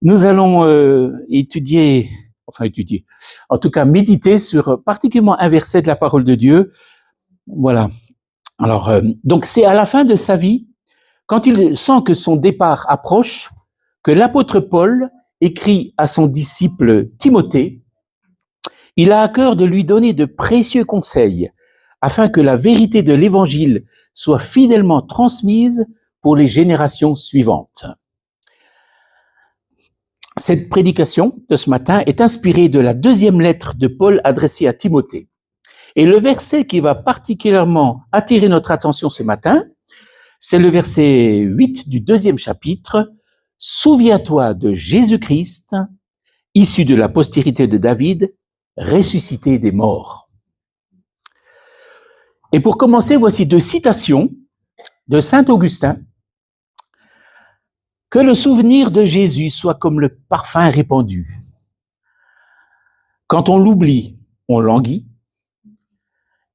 Nous allons en tout cas méditer sur particulièrement un verset de la parole de Dieu. Voilà. Alors, donc c'est à la fin de sa vie, quand il sent que son départ approche, que l'apôtre Paul écrit à son disciple Timothée. Il a à cœur de lui donner de précieux conseils afin que la vérité de l'Évangile soit fidèlement transmise pour les générations suivantes. Cette prédication de ce matin est inspirée de la deuxième lettre de Paul adressée à Timothée. Et le verset qui va particulièrement attirer notre attention ce matin, c'est le verset 8 du deuxième chapitre. « Souviens-toi de Jésus-Christ, issu de la postérité de David, ressuscité des morts. » Et pour commencer, voici deux citations de saint Augustin. « Que le souvenir de Jésus soit comme le parfum répandu. Quand on l'oublie, on languit,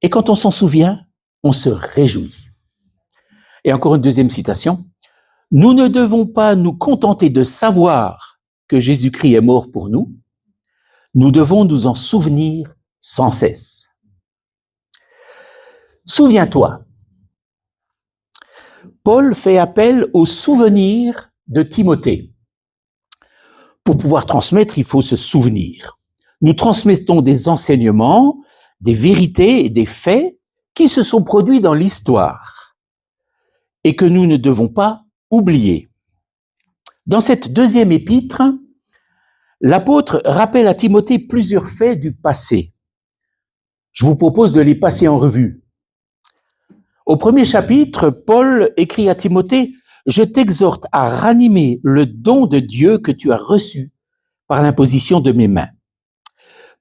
et quand on s'en souvient, on se réjouit. » Et encore une deuxième citation. « Nous ne devons pas nous contenter de savoir que Jésus-Christ est mort pour nous, nous devons nous en souvenir sans cesse. » Souviens-toi. Paul fait appel au souvenir de Timothée. Pour pouvoir transmettre, il faut se souvenir. Nous transmettons des enseignements, des vérités et des faits qui se sont produits dans l'histoire et que nous ne devons pas oublier. Dans cette deuxième épître, l'apôtre rappelle à Timothée plusieurs faits du passé. Je vous propose de les passer en revue. Au premier chapitre, Paul écrit à Timothée « Je t'exhorte à ranimer le don de Dieu que tu as reçu par l'imposition de mes mains. »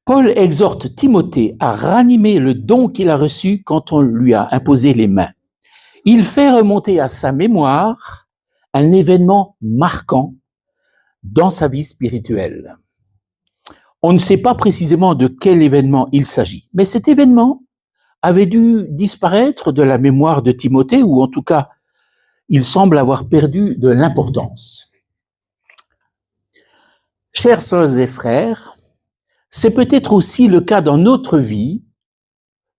Paul exhorte Timothée à ranimer le don qu'il a reçu quand on lui a imposé les mains. Il fait remonter à sa mémoire un événement marquant dans sa vie spirituelle. On ne sait pas précisément de quel événement il s'agit, mais cet événement avait dû disparaître de la mémoire de Timothée, ou en tout cas, il semble avoir perdu de l'importance. Chers sœurs et frères, c'est peut-être aussi le cas dans notre vie.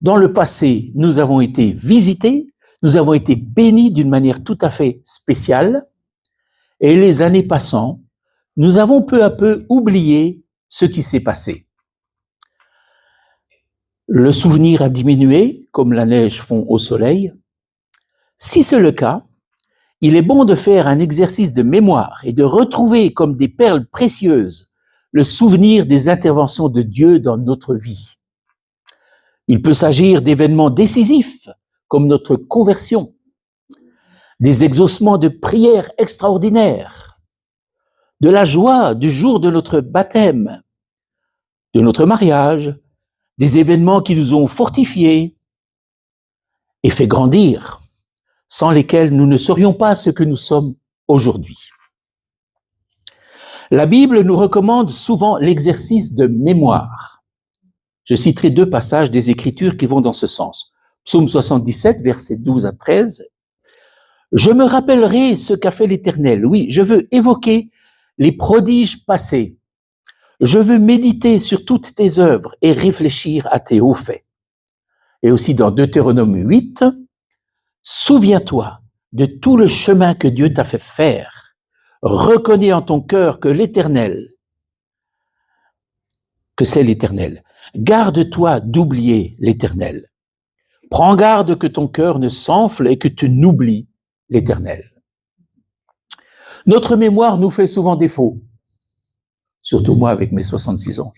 Dans le passé, nous avons été visités, nous avons été bénis d'une manière tout à fait spéciale, et les années passant, nous avons peu à peu oublié ce qui s'est passé. Le souvenir a diminué, comme la neige fond au soleil. Si c'est le cas, il est bon de faire un exercice de mémoire et de retrouver comme des perles précieuses le souvenir des interventions de Dieu dans notre vie. Il peut s'agir d'événements décisifs, comme notre conversion, des exaucements de prières extraordinaires, de la joie du jour de notre baptême, de notre mariage, des événements qui nous ont fortifiés et fait grandir, sans lesquels nous ne serions pas ce que nous sommes aujourd'hui. La Bible nous recommande souvent l'exercice de mémoire. Je citerai deux passages des Écritures qui vont dans ce sens. Psaume 77, versets 12 à 13. « Je me rappellerai ce qu'a fait l'Éternel. Oui, je veux évoquer les prodiges passés. Je veux méditer sur toutes tes œuvres et réfléchir à tes hauts faits. » Et aussi dans Deutéronome 8, « Souviens-toi de tout le chemin que Dieu t'a fait faire. Reconnais en ton cœur que c'est l'Éternel. Garde-toi d'oublier l'Éternel. Prends garde que ton cœur ne s'enfle et que tu n'oublies l'Éternel. » Notre mémoire nous fait souvent défaut. Surtout moi avec mes 66 ans.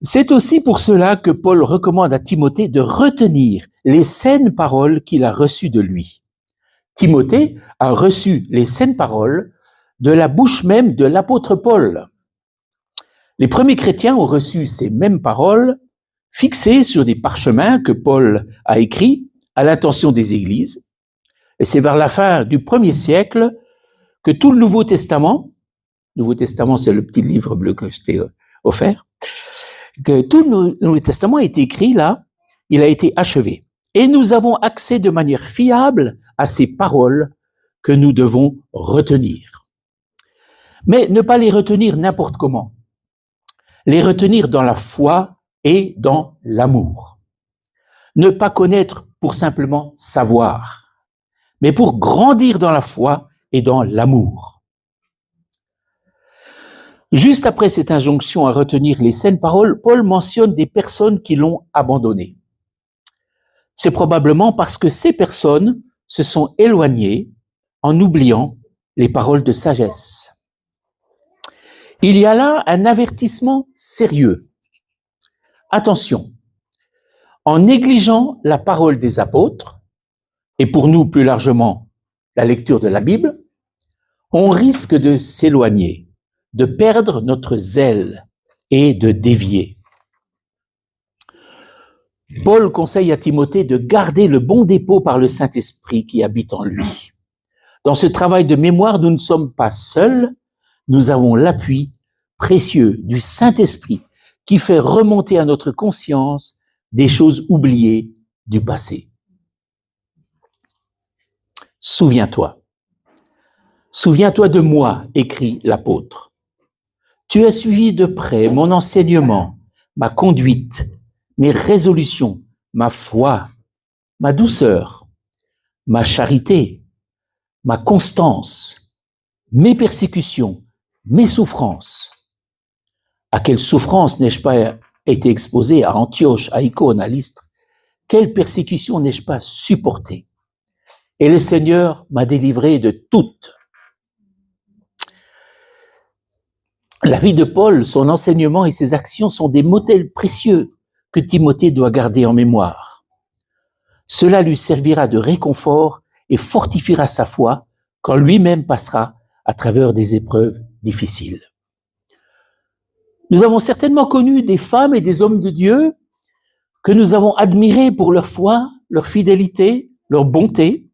C'est aussi pour cela que Paul recommande à Timothée de retenir les saines paroles qu'il a reçues de lui. Timothée a reçu les saines paroles de la bouche même de l'apôtre Paul. Les premiers chrétiens ont reçu ces mêmes paroles fixées sur des parchemins que Paul a écrits à l'intention des églises. Et c'est vers la fin du 1er siècle que tout le Nouveau Testament, c'est le petit livre bleu que je t'ai offert, que tout le Nouveau Testament a été écrit là, il a été achevé. Et nous avons accès de manière fiable à ces paroles que nous devons retenir. Mais ne pas les retenir n'importe comment. Les retenir dans la foi et dans l'amour. Ne pas connaître pour simplement savoir, mais pour grandir dans la foi et dans l'amour. Juste après cette injonction à retenir les saintes paroles, Paul mentionne des personnes qui l'ont abandonné. C'est probablement parce que ces personnes se sont éloignées en oubliant les paroles de sagesse. Il y a là un avertissement sérieux. Attention, en négligeant la parole des apôtres, et pour nous plus largement la lecture de la Bible, on risque de s'éloigner, de perdre notre zèle et de dévier. Paul conseille à Timothée de garder le bon dépôt par le Saint-Esprit qui habite en lui. Dans ce travail de mémoire, nous ne sommes pas seuls, nous avons l'appui précieux du Saint-Esprit qui fait remonter à notre conscience des choses oubliées du passé. Souviens-toi. Souviens-toi de moi, écrit l'apôtre. Tu as suivi de près mon enseignement, ma conduite, mes résolutions, ma foi, ma douceur, ma charité, ma constance, mes persécutions, mes souffrances. À quelle souffrance n'ai-je pas été exposé à Antioche, à Icône, à Lystre? Quelle persécution n'ai-je pas supportée? Et le Seigneur m'a délivré de toutes. La vie de Paul, son enseignement et ses actions sont des modèles précieux que Timothée doit garder en mémoire. Cela lui servira de réconfort et fortifiera sa foi quand lui-même passera à travers des épreuves difficiles. Nous avons certainement connu des femmes et des hommes de Dieu que nous avons admirés pour leur foi, leur fidélité, leur bonté,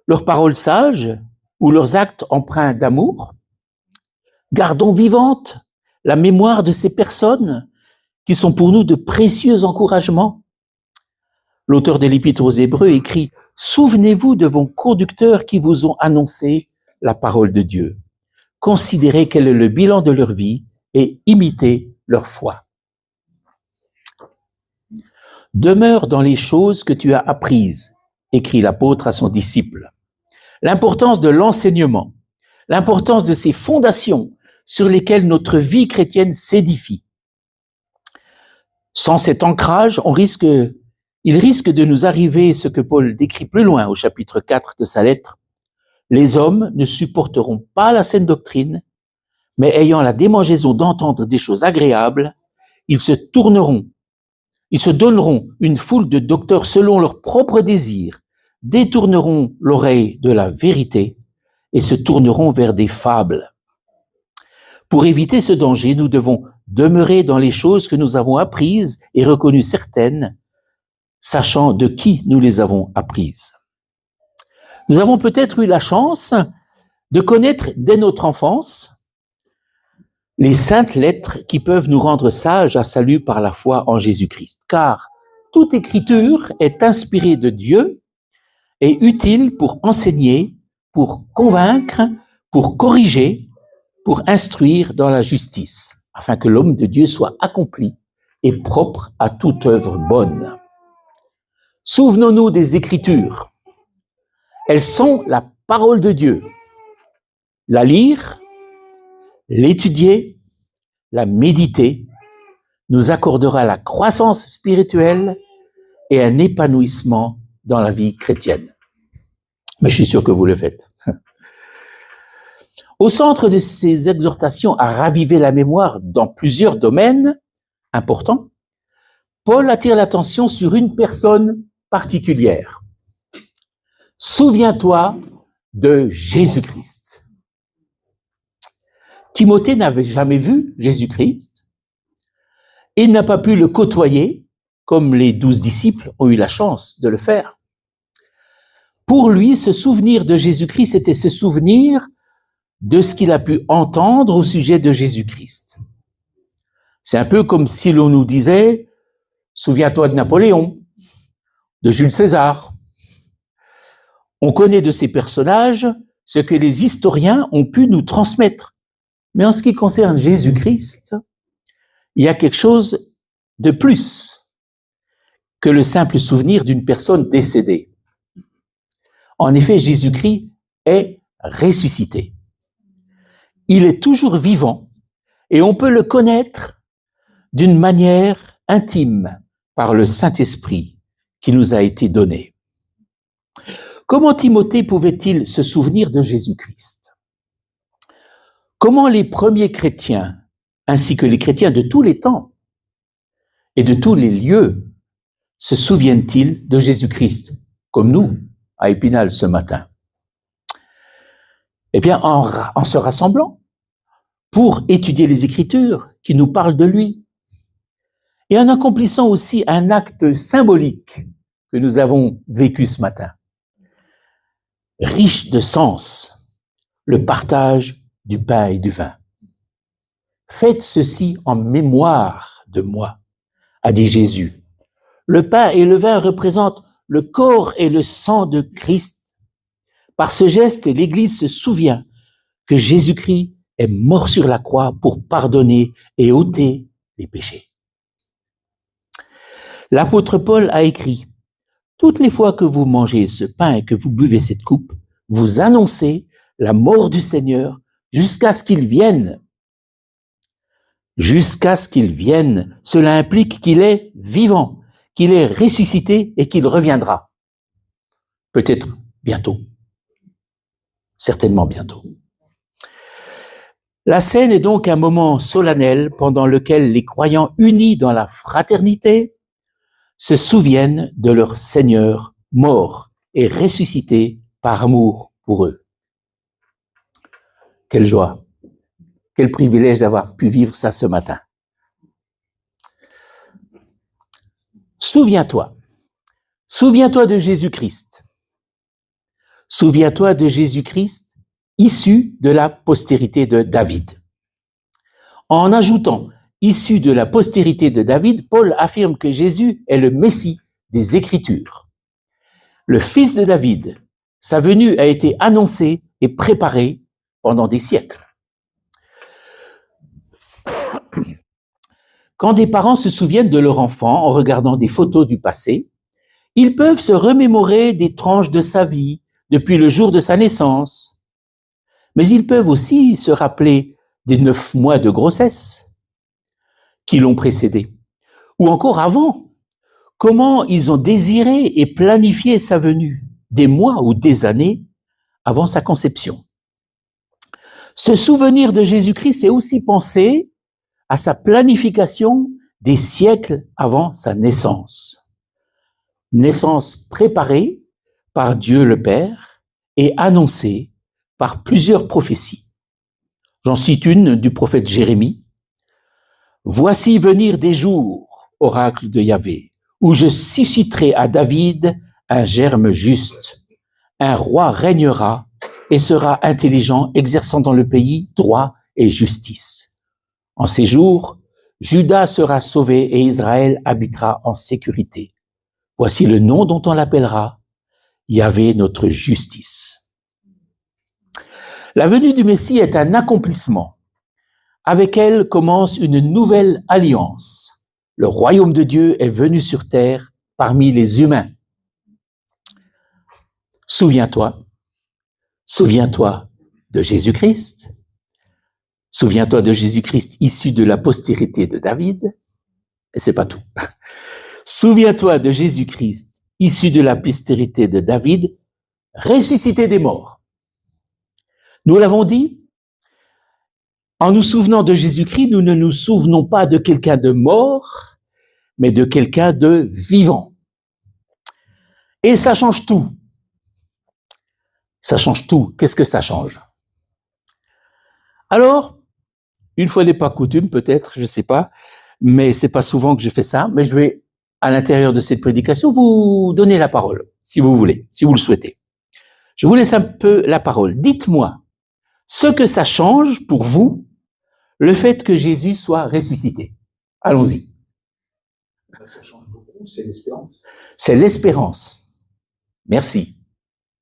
leurs paroles sages ou leurs actes empreints d'amour. Gardons vivante la mémoire de ces personnes qui sont pour nous de précieux encouragements. L'auteur de l'Épître aux Hébreux écrit « Souvenez-vous de vos conducteurs qui vous ont annoncé la parole de Dieu. Considérez quel est le bilan de leur vie et imitez leur foi. Demeure dans les choses que tu as apprises, écrit l'apôtre à son disciple. L'importance de l'enseignement, l'importance de ces fondations sur lesquelles notre vie chrétienne s'édifie. Sans cet ancrage, il risque de nous arriver ce que Paul décrit plus loin au chapitre 4 de sa lettre. Les hommes ne supporteront pas la saine doctrine, mais ayant la démangeaison d'entendre des choses agréables, ils se donneront une foule de docteurs selon leurs propres désirs, détourneront l'oreille de la vérité et se tourneront vers des fables. Pour éviter ce danger, nous devons demeurer dans les choses que nous avons apprises et reconnues certaines, sachant de qui nous les avons apprises. Nous avons peut-être eu la chance de connaître dès notre enfance les saintes lettres qui peuvent nous rendre sages à salut par la foi en Jésus-Christ. Car toute écriture est inspirée de Dieu et utile pour enseigner, pour convaincre, pour corriger, pour instruire dans la justice, afin que l'homme de Dieu soit accompli et propre à toute œuvre bonne. Souvenons-nous des Écritures. Elles sont la parole de Dieu. La lire, l'étudier, la méditer, nous accordera la croissance spirituelle et un épanouissement dans la vie chrétienne. Mais je suis sûr que vous le faites. Au centre de ces exhortations à raviver la mémoire dans plusieurs domaines importants, Paul attire l'attention sur une personne particulière. Souviens-toi de Jésus-Christ. Timothée n'avait jamais vu Jésus-Christ. Il n'a pas pu le côtoyer, comme les 12 disciples ont eu la chance de le faire. Pour lui, se souvenir de Jésus-Christ, c'était se souvenir de ce qu'il a pu entendre au sujet de Jésus-Christ. C'est un peu comme si l'on nous disait « Souviens-toi de Napoléon, de Jules César ». On connaît de ces personnages ce que les historiens ont pu nous transmettre Mais en ce qui concerne Jésus-Christ, il y a quelque chose de plus que le simple souvenir d'une personne décédée. En effet, Jésus-Christ est ressuscité. Il est toujours vivant et on peut le connaître d'une manière intime par le Saint-Esprit qui nous a été donné. Comment Timothée pouvait-il se souvenir de Jésus-Christ? Comment les premiers chrétiens, ainsi que les chrétiens de tous les temps et de tous les lieux, se souviennent-ils de Jésus-Christ, comme nous, à Épinal ce matin? Eh bien, en se rassemblant pour étudier les Écritures qui nous parlent de lui, et en accomplissant aussi un acte symbolique que nous avons vécu ce matin, riche de sens, le partage du pain et du vin. Faites ceci en mémoire de moi, a dit Jésus. Le pain et le vin représentent le corps et le sang de Christ. Par ce geste, l'Église se souvient que Jésus-Christ est mort sur la croix pour pardonner et ôter les péchés. L'apôtre Paul a écrit: « Toutes les fois que vous mangez ce pain et que vous buvez cette coupe, vous annoncez la mort du Seigneur jusqu'à ce qu'il vienne. » Jusqu'à ce qu'il vienne, cela implique qu'il est vivant, qu'il est ressuscité et qu'il reviendra. Peut-être bientôt. Certainement bientôt. La scène est donc un moment solennel pendant lequel les croyants unis dans la fraternité se souviennent de leur Seigneur mort et ressuscité par amour pour eux. Quelle joie, quel privilège d'avoir pu vivre ça ce matin. Souviens-toi de Jésus-Christ. Souviens-toi de Jésus-Christ issu de la postérité de David. En ajoutant issu de la postérité de David, Paul affirme que Jésus est le Messie des Écritures. Le fils de David, sa venue a été annoncée et préparée pendant des siècles. Quand des parents se souviennent de leur enfant en regardant des photos du passé, ils peuvent se remémorer des tranches de sa vie depuis le jour de sa naissance. Mais ils peuvent aussi se rappeler des 9 mois de grossesse qui l'ont précédé, ou encore avant, comment ils ont désiré et planifié sa venue, des mois ou des années avant sa conception. Se souvenir de Jésus-Christ, c'est aussi penser à sa planification des siècles avant sa naissance. Naissance préparée par Dieu le Père et annoncée par plusieurs prophéties. J'en cite une du prophète Jérémie. « Voici venir des jours, oracle de Yahvé, où je susciterai à David un germe juste. Un roi régnera et sera intelligent, exerçant dans le pays droit et justice. En ces jours, Juda sera sauvé et Israël habitera en sécurité. Voici le nom dont on l'appellera, Yahvé notre justice. » La venue du Messie est un accomplissement. Avec elle commence une nouvelle alliance. Le royaume de Dieu est venu sur terre parmi les humains. Souviens-toi de Jésus-Christ. Souviens-toi de Jésus-Christ issu de la postérité de David. Et c'est pas tout. Souviens-toi de Jésus-Christ issu de la postérité de David, ressuscité des morts. Nous l'avons dit, en nous souvenant de Jésus-Christ, nous ne nous souvenons pas de quelqu'un de mort, mais de quelqu'un de vivant. Et ça change tout. Ça change tout. Qu'est-ce que ça change? Alors, une fois n'est pas coutume, peut-être, je ne sais pas, mais c'est pas souvent que je fais ça, mais je vais, à l'intérieur de cette prédication, vous donner la parole, si vous voulez, si vous le souhaitez. Je vous laisse un peu la parole. Dites-moi ce que ça change pour vous, le fait que Jésus soit ressuscité. Allons-y. Ça change beaucoup, c'est l'espérance. C'est l'espérance. Merci.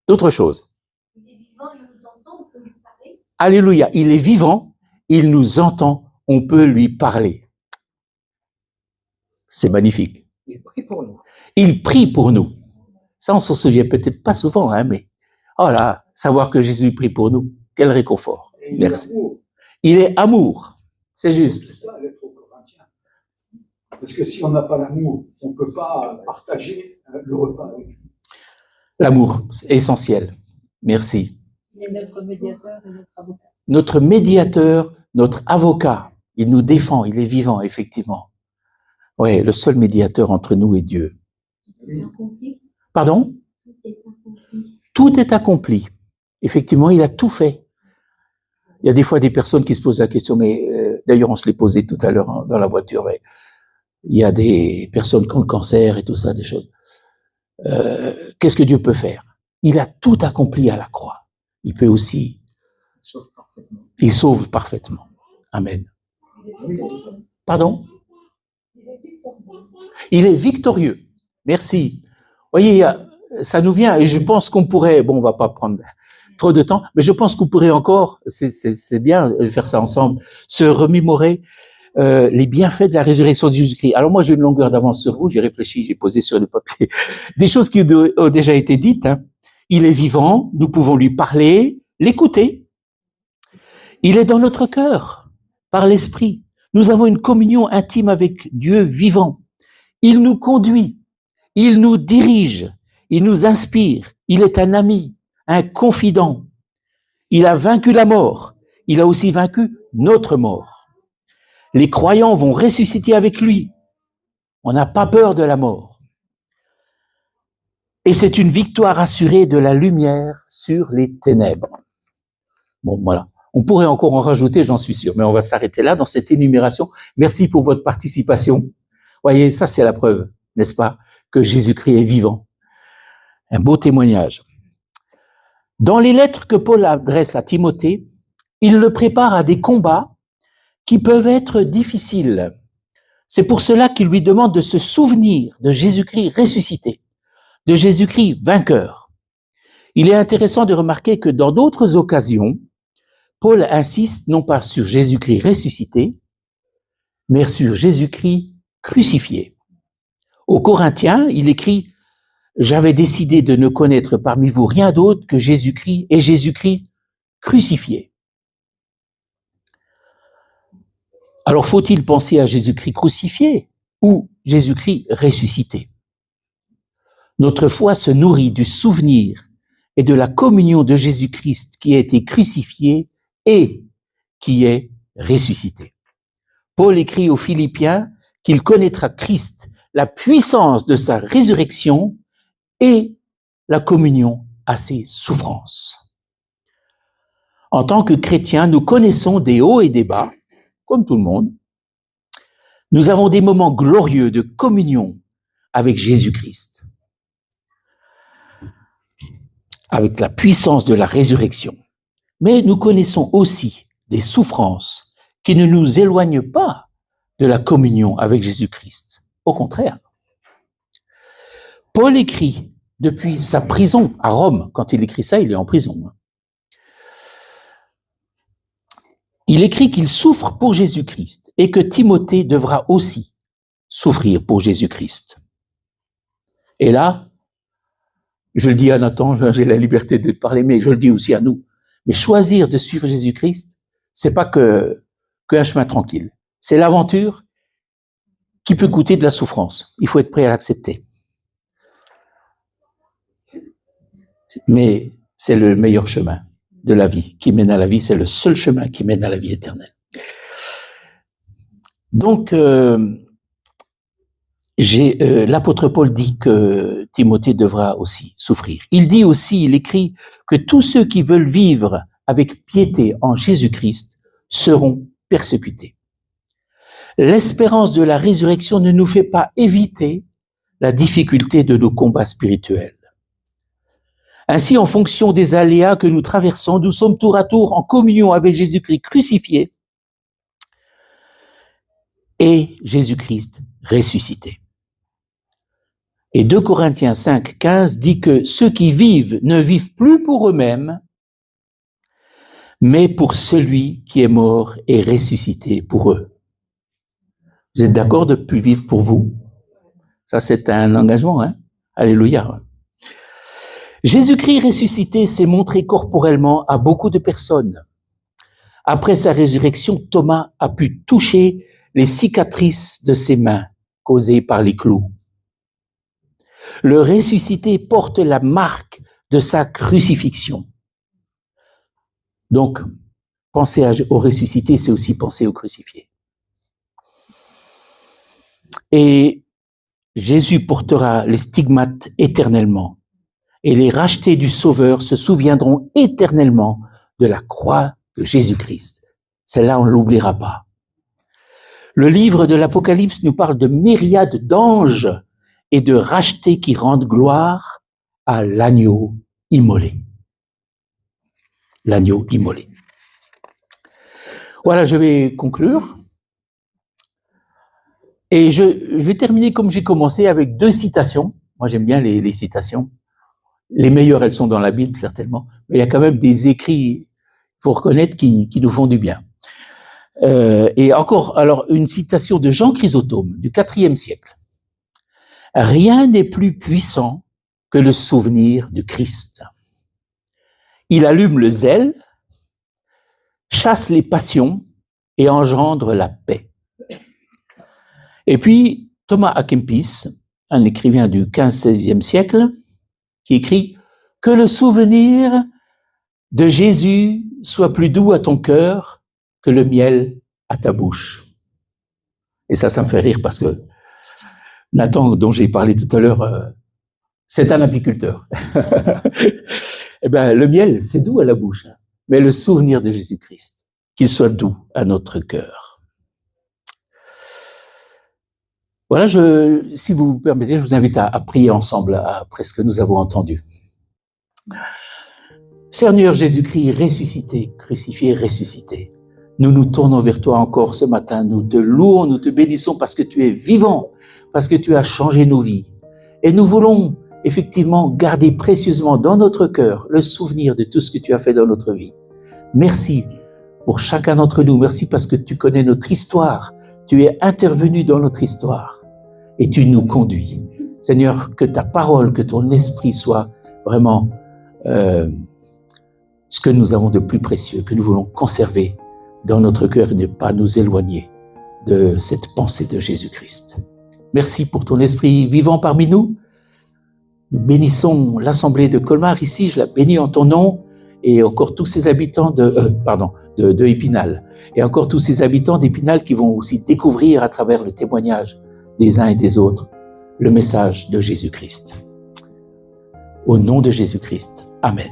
D'autres choses. Il est vivant, il nous entend, on peut lui parler. Alléluia. Il est vivant il nous entend, on peut lui parler. C'est magnifique. Il prie pour nous. Il prie pour nous. Ça, on s'en souvient peut-être pas souvent, hein, mais oh là, savoir que Jésus prie pour nous, quel réconfort. Et Merci. Amour. Il est amour, c'est juste. C'est ça, l'être aux Corinthiens. Parce que si on n'a pas l'amour, on ne peut pas partager le repas avec lui. L'amour, c'est essentiel. Merci. C'est notre médiateur et notre avocat. Notre médiateur, notre avocat, il nous défend, il est vivant, effectivement. Oui, le seul médiateur entre nous et Dieu. Pardon? Tout est accompli. Effectivement, il a tout fait. Il y a des fois des personnes qui se posent la question, mais d'ailleurs on se l'est posé tout à l'heure dans la voiture, mais il y a des personnes qui ont le cancer et tout ça, des choses. Qu'est-ce que Dieu peut faire? Il a tout accompli à la croix. Il peut aussi... Il sauve parfaitement. Amen. Pardon? Il est victorieux. Merci. Vous voyez, ça nous vient, et je pense qu'on pourrait, bon, on va pas prendre trop de temps, mais je pense qu'on pourrait encore, c'est bien de faire ça ensemble, se remémorer les bienfaits de la résurrection de Jésus-Christ. Alors moi, j'ai une longueur d'avance sur vous, j'ai réfléchi, j'ai posé sur le papier des choses qui ont déjà été dites. Hein. Il est vivant, nous pouvons lui parler, l'écouter. Il est dans notre cœur, par l'Esprit. Nous avons une communion intime avec Dieu vivant. Il nous conduit, il nous dirige, il nous inspire, il est un ami, un confident. Il a vaincu la mort, il a aussi vaincu notre mort. Les croyants vont ressusciter avec lui. On n'a pas peur de la mort. Et c'est une victoire assurée de la lumière sur les ténèbres. Bon, voilà. On pourrait encore en rajouter, j'en suis sûr, mais on va s'arrêter là dans cette énumération. Merci pour votre participation. Voyez, ça c'est la preuve, n'est-ce pas, que Jésus-Christ est vivant. Un beau témoignage. Dans les lettres que Paul adresse à Timothée, il le prépare à des combats qui peuvent être difficiles. C'est pour cela qu'il lui demande de se souvenir de Jésus-Christ ressuscité, de Jésus-Christ vainqueur. Il est intéressant de remarquer que dans d'autres occasions, Paul insiste non pas sur Jésus-Christ ressuscité, mais sur Jésus-Christ crucifié. Aux Corinthiens, il écrit « J'avais décidé de ne connaître parmi vous rien d'autre que Jésus-Christ et Jésus-Christ crucifié. » Alors faut-il penser à Jésus-Christ crucifié ou Jésus-Christ ressuscité? Notre foi se nourrit du souvenir et de la communion de Jésus-Christ qui a été crucifié et qui est ressuscité. Paul écrit aux Philippiens qu'il connaîtra Christ, la puissance de sa résurrection et la communion à ses souffrances. En tant que chrétiens, nous connaissons des hauts et des bas, comme tout le monde. Nous avons des moments glorieux de communion avec Jésus-Christ, avec la puissance de la résurrection. Mais nous connaissons aussi des souffrances qui ne nous éloignent pas de la communion avec Jésus-Christ. Au contraire. Paul écrit depuis sa prison à Rome. Quand il écrit ça, il est en prison. Il écrit qu'il souffre pour Jésus-Christ et que Timothée devra aussi souffrir pour Jésus-Christ. Et là, je le dis à Nathan, j'ai la liberté de parler, mais je le dis aussi à nous. Mais choisir de suivre Jésus-Christ, c'est pas qu'un chemin tranquille. C'est l'aventure qui peut coûter de la souffrance. Il faut être prêt à l'accepter. Mais c'est le meilleur chemin de la vie qui mène à la vie. C'est le seul chemin qui mène à la vie éternelle. Donc, l'apôtre Paul dit que Timothée devra aussi souffrir. Il écrit que tous ceux qui veulent vivre avec piété en Jésus-Christ seront persécutés. L'espérance de la résurrection ne nous fait pas éviter la difficulté de nos combats spirituels. Ainsi, en fonction des aléas que nous traversons, nous sommes tour à tour en communion avec Jésus-Christ crucifié et Jésus-Christ ressuscité. Et 2 Corinthiens 5,15 dit que ceux qui vivent ne vivent plus pour eux-mêmes, mais pour celui qui est mort et ressuscité pour eux. Vous êtes d'accord de plus vivre pour vous? Ça, c'est un engagement, hein? Alléluia. Jésus-Christ ressuscité s'est montré corporellement à beaucoup de personnes. Après sa résurrection, Thomas a pu toucher les cicatrices de ses mains causées par les clous. Le ressuscité porte la marque de sa crucifixion. Donc, penser au ressuscité, c'est aussi penser au crucifié. Et Jésus portera les stigmates éternellement. Et les rachetés du Sauveur se souviendront éternellement de la croix de Jésus-Christ. Celle-là, on ne l'oubliera pas. Le livre de l'Apocalypse nous parle de myriades d'anges et de rachetés qui rendent gloire à l'agneau immolé. L'agneau immolé. Voilà, je vais conclure. Et je vais terminer comme j'ai commencé avec 2 citations. Moi, j'aime bien les citations. Les meilleures, elles sont dans la Bible, certainement. Mais il y a quand même des écrits, il faut reconnaître, qui nous font du bien. Et encore, alors, une citation de Jean Chrysostome, du IVe siècle. « Rien n'est plus puissant que le souvenir du Christ. Il allume le zèle, chasse les passions et engendre la paix. » Et puis, Thomas à Kempis, un écrivain du XV-XVIe siècle, qui écrit « Que le souvenir de Jésus soit plus doux à ton cœur que le miel à ta bouche. » Et ça me fait rire parce que Nathan, dont j'ai parlé tout à l'heure, c'est un apiculteur. Eh bien, le miel, c'est doux à la bouche, mais le souvenir de Jésus-Christ, qu'il soit doux à notre cœur. Voilà, si vous permettez, je vous invite à prier ensemble après ce que nous avons entendu. Seigneur Jésus-Christ, ressuscité, crucifié, ressuscité, nous nous tournons vers toi encore ce matin, nous te louons, nous te bénissons parce que tu es vivant, parce que tu as changé nos vies. Et nous voulons effectivement garder précieusement dans notre cœur le souvenir de tout ce que tu as fait dans notre vie. Merci pour chacun d'entre nous, merci parce que tu connais notre histoire, tu es intervenu dans notre histoire et tu nous conduis. Seigneur, que ta parole, que ton esprit soit vraiment ce que nous avons de plus précieux, que nous voulons conserver dans notre cœur et ne pas nous éloigner de cette pensée de Jésus-Christ. Merci pour ton esprit vivant parmi nous. Nous bénissons l'Assemblée de Colmar ici, je la bénis en ton nom, et encore tous ces habitants de Épinal, et encore tous ces habitants d'Épinal qui vont aussi découvrir à travers le témoignage des uns et des autres le message de Jésus-Christ. Au nom de Jésus-Christ, Amen.